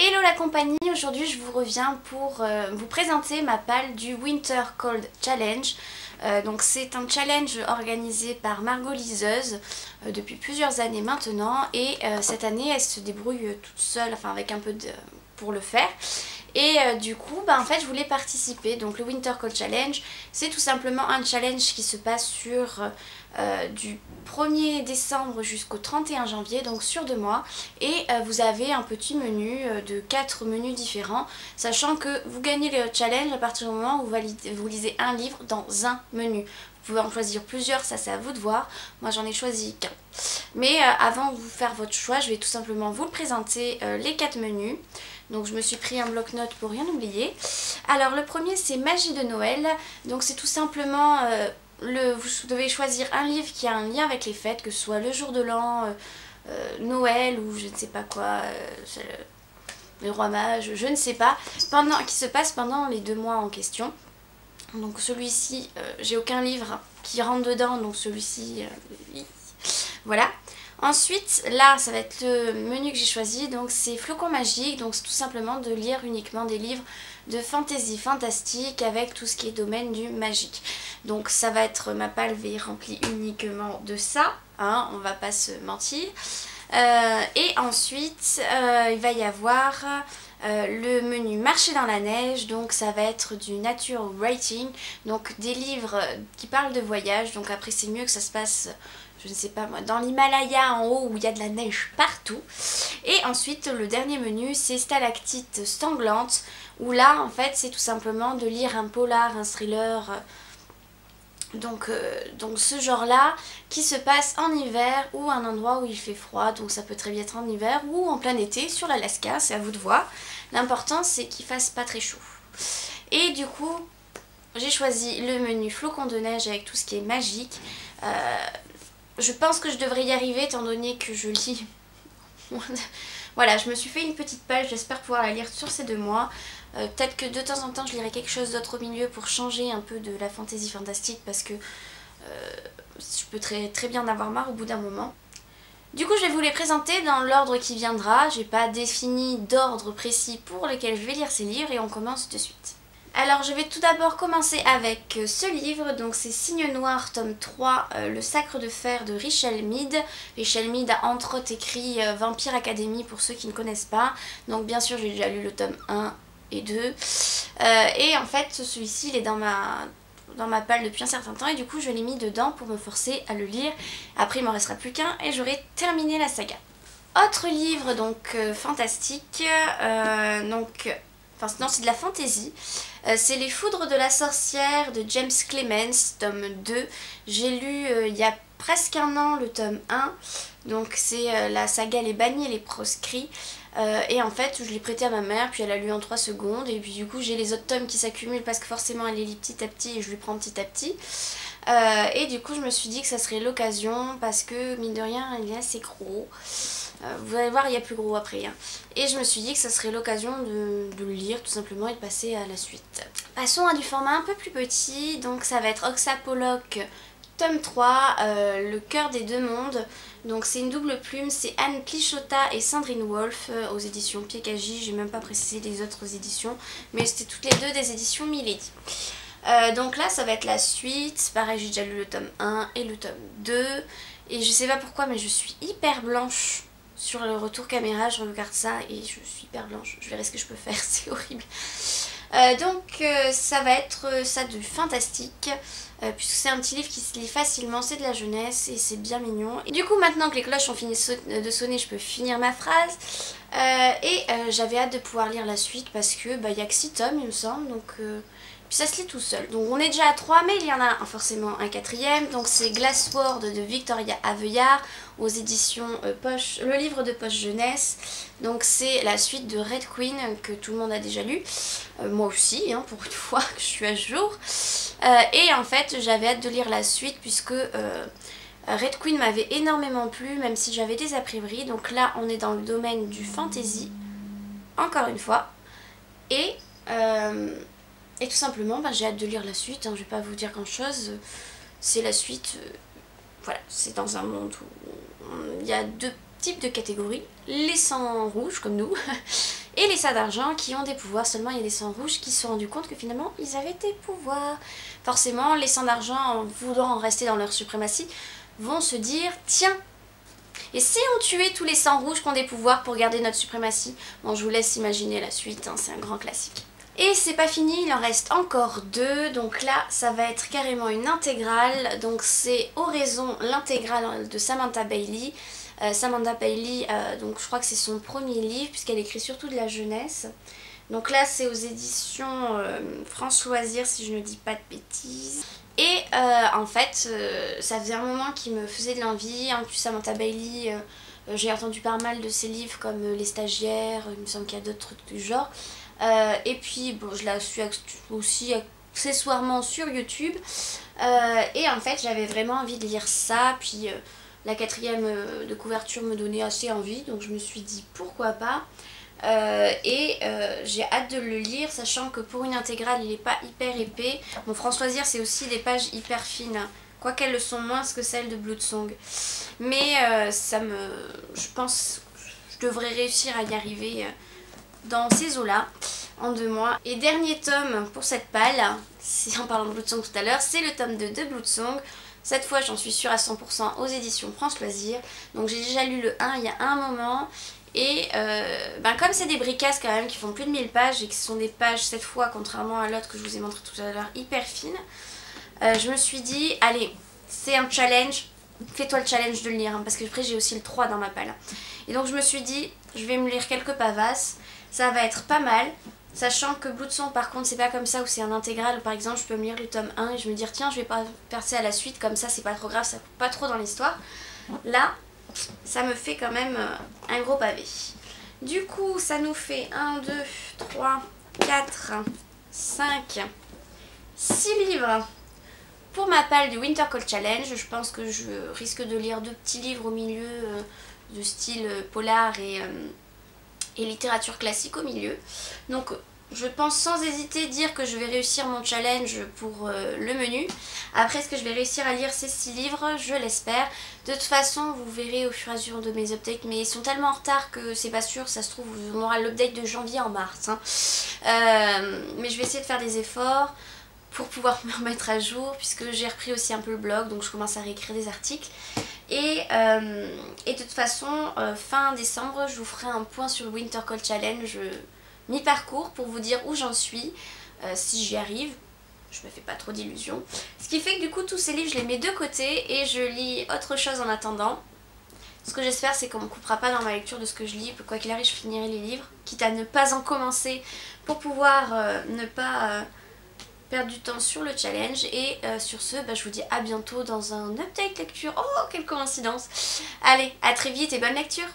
Hello la compagnie, aujourd'hui je vous reviens pour vous présenter ma palle du Winter Cold Challenge. Donc c'est un challenge organisé par Margot Liseuse depuis plusieurs années maintenant et cette année elle se débrouille toute seule, enfin avec un peu de... pour le faire. Et du coup, en fait, je voulais participer. Donc le Winter Cold Challenge, c'est tout simplement un challenge qui se passe sur du 1er décembre jusqu'au 31 janvier, donc sur 2 mois. Et vous avez un petit menu de 4 menus différents, sachant que vous gagnez le challenge à partir du moment où vous lisez un livre dans un menu. Vous pouvez en choisir plusieurs, ça c'est à vous de voir. Moi j'en ai choisi qu'un. Mais avant de vous faire votre choix, je vais tout simplement vous le présenter les 4 menus. Donc je me suis pris un bloc-notes pour rien oublier. Alors le premier c'est Magie de Noël. Donc c'est tout simplement, vous devez choisir un livre qui a un lien avec les fêtes, que ce soit le jour de l'an, Noël ou je ne sais pas quoi, le roi mage, je ne sais pas, qui se passe pendant les 2 mois en question. Donc celui-ci, j'ai aucun livre qui rentre dedans, donc celui-ci, voilà. Ensuite, là, ça va être le menu que j'ai choisi, donc c'est Flocons Magiques, donc c'est tout simplement de lire uniquement des livres de fantasy fantastique avec tout ce qui est domaine du magique. Donc ça va être, ma palve est remplie uniquement de ça, hein, on va pas se mentir. Et ensuite, il va y avoir le menu Marcher dans la neige, donc ça va être du nature writing, donc des livres qui parlent de voyage, donc après c'est mieux que ça se passe, je ne sais pas moi, dans l'Himalaya en haut où il y a de la neige partout. Et ensuite le dernier menu c'est Stalactite Sanglante, où là en fait c'est tout simplement de lire un polar, un thriller, donc ce genre là qui se passe en hiver ou un endroit où il fait froid, donc ça peut très bien être en hiver ou en plein été sur l'Alaska, c'est à vous de voir. L'important c'est qu'il fasse pas très chaud. Et du coup j'ai choisi le menu Flocons de neige avec tout ce qui est magique. Je pense que je devrais y arriver étant donné que je lis. Voilà, je me suis fait une petite page, j'espère pouvoir la lire sur ces 2 mois. Peut-être que de temps en temps je lirai quelque chose d'autre au milieu pour changer un peu de la fantaisie fantastique parce que je peux très bien en avoir marre au bout d'un moment. Du coup je vais vous les présenter dans l'ordre qui viendra, j'ai pas défini d'ordre précis pour lequel je vais lire ces livres et on commence de suite. Alors je vais tout d'abord commencer avec ce livre, donc c'est Cygne Noir tome 3, Le Sacre de Fer de Richelle Mead. Richelle Mead a entre autres écrit Vampire Academy pour ceux qui ne connaissent pas, donc bien sûr j'ai déjà lu le tome 1 et 2. Et en fait celui-ci il est dans ma palle depuis un certain temps et du coup je l'ai mis dedans pour me forcer à le lire. Après il m'en restera plus qu'un et j'aurai terminé la saga. Autre livre donc fantastique, non c'est de la fantaisie, c'est Les Foudres de la Sorcière de James Clemens, tome 2. J'ai lu il y a presque un an le tome 1, donc c'est la saga Les Bannis et les Proscrits. Et en fait je l'ai prêté à ma mère, puis elle a lu en 3 secondes, et puis du coup j'ai les autres tomes qui s'accumulent parce que forcément elle les lit petit à petit et je lui prends petit à petit. Et du coup je me suis dit que ça serait l'occasion parce que mine de rien il est assez gros. Vous allez voir il y a plus gros après, hein. Et je me suis dit que ça serait l'occasion de le lire tout simplement et de passer à la suite. Passons à du format un peu plus petit, donc ça va être Oxa Pollock tome 3, Le Cœur des Deux Mondes. Donc c'est une double plume, c'est Anne Plichota et Sandrine Wolf aux éditions Piekaji. J'ai même pas précisé les autres éditions, mais c'était toutes les deux des éditions Milady. Donc là ça va être la suite, pareil j'ai déjà lu le tome 1 et le tome 2. Et je sais pas pourquoi mais je suis hyper blanche sur le retour caméra, je regarde ça et je suis hyper blanche. Je verrai ce que je peux faire, c'est horrible. Donc ça va être ça de fantastique, puisque c'est un petit livre qui se lit facilement, c'est de la jeunesse et c'est bien mignon. Et du coup maintenant que les cloches ont fini de sonner, je peux finir ma phrase. J'avais hâte de pouvoir lire la suite parce que il y a que 6 tomes il me semble, donc puis ça se lit tout seul. Donc on est déjà à 3 mais il y en a forcément un 4e, donc c'est Glassword de Victoria Aveyard aux éditions Poche, le livre de poche jeunesse. Donc c'est la suite de Red Queen que tout le monde a déjà lu, moi aussi hein, pour une fois que je suis à jour. Et en fait j'avais hâte de lire la suite puisque Red Queen m'avait énormément plu même si j'avais des a priori. Donc là on est dans le domaine du fantasy encore une fois et tout simplement j'ai hâte de lire la suite, hein, je vais pas vous dire grand chose, c'est la suite, voilà, c'est dans un monde où il y a 2 types de catégories, les sangs rouges comme nous et les Saints d'argent qui ont des pouvoirs. Seulement il y a des Saints rouges qui se sont rendus compte que finalement ils avaient des pouvoirs. Forcément les Saints d'argent, en voulant rester dans leur suprématie, vont se dire tiens, et si on tuait tous les Saints rouges qui ont des pouvoirs pour garder notre suprématie? Bon, je vous laisse imaginer la suite, hein, c'est un grand classique. Et c'est pas fini, il en reste encore 2, donc là ça va être carrément une intégrale, donc c'est Oraison, l'intégrale de Samantha Bailey. Samantha Bailey, donc je crois que c'est son premier livre puisqu'elle écrit surtout de la jeunesse. Donc là c'est aux éditions France Loisirs si je ne dis pas de bêtises. Et en fait ça faisait un moment qui me faisait de l'envie. En plus Samantha Bailey, j'ai entendu pas mal de ses livres comme Les Stagiaires, il me semble qu'il y a d'autres trucs du genre. Et puis bon, je la suis aussi accessoirement sur YouTube. Et en fait j'avais vraiment envie de lire ça. Puis la 4e de couverture me donnait assez envie. Donc je me suis dit pourquoi pas. J'ai hâte de le lire, sachant que pour une intégrale il n'est pas hyper épais. Bon, France Loisirs c'est aussi des pages hyper fines, quoiqu'elles le sont moins que celles de Bloodsong. Mais je pense que je devrais réussir à y arriver dans ces eaux-là en 2 mois. Et dernier tome pour cette palle, en parlant de Bloodsong tout à l'heure, c'est le tome 2 de Bloodsong. Cette fois j'en suis sûre à 100% aux éditions France Loisirs. Donc j'ai déjà lu le 1 il y a un moment. Et comme c'est des bricasses quand même qui font plus de 1000 pages et que ce sont des pages cette fois, contrairement à l'autre que je vous ai montré tout à l'heure, hyper fines, je me suis dit allez, c'est un challenge, fais-toi le challenge de le lire, hein, parce que après j'ai aussi le 3 dans ma palle. Et donc je me suis dit je vais me lire quelques pavasses, ça va être pas mal, sachant que Bloodsong par contre c'est pas comme ça où c'est un intégral. Par exemple je peux me lire le tome 1 et je me dire tiens je vais pas passer à la suite, comme ça c'est pas trop grave, ça coupe pas trop dans l'histoire. Là ça me fait quand même un gros pavé. Du coup ça nous fait 1, 2, 3, 4, 5, 6 livres pour ma palle du Winter Cold Challenge. Je pense que je risque de lire 2 petits livres au milieu de style polar et littérature classique au milieu. Donc je pense sans hésiter dire que je vais réussir mon challenge pour le menu. Après, est-ce que je vais réussir à lire ces 6 livres? Je l'espère. De toute façon, vous verrez au fur et à mesure de mes updates, mais ils sont tellement en retard que c'est pas sûr. Ça se trouve, on aura l'update de janvier en mars. Hein. Mais je vais essayer de faire des efforts pour pouvoir me remettre à jour, puisque j'ai repris aussi un peu le blog, donc je commence à réécrire des articles. Et de toute façon, fin décembre, je vous ferai un point sur le Winter Cold Challenge mi-parcours pour vous dire où j'en suis, si j'y arrive. Je me fais pas trop d'illusions. Ce qui fait que du coup tous ces livres je les mets de côté et je lis autre chose en attendant. Ce que j'espère c'est qu'on me coupera pas dans ma lecture de ce que je lis. Quoi qu'il arrive je finirai les livres, quitte à ne pas en commencer pour pouvoir ne pas perdre du temps sur le challenge. Et sur ce je vous dis à bientôt dans un update lecture. Oh quelle coïncidence. Allez à très vite et bonne lecture.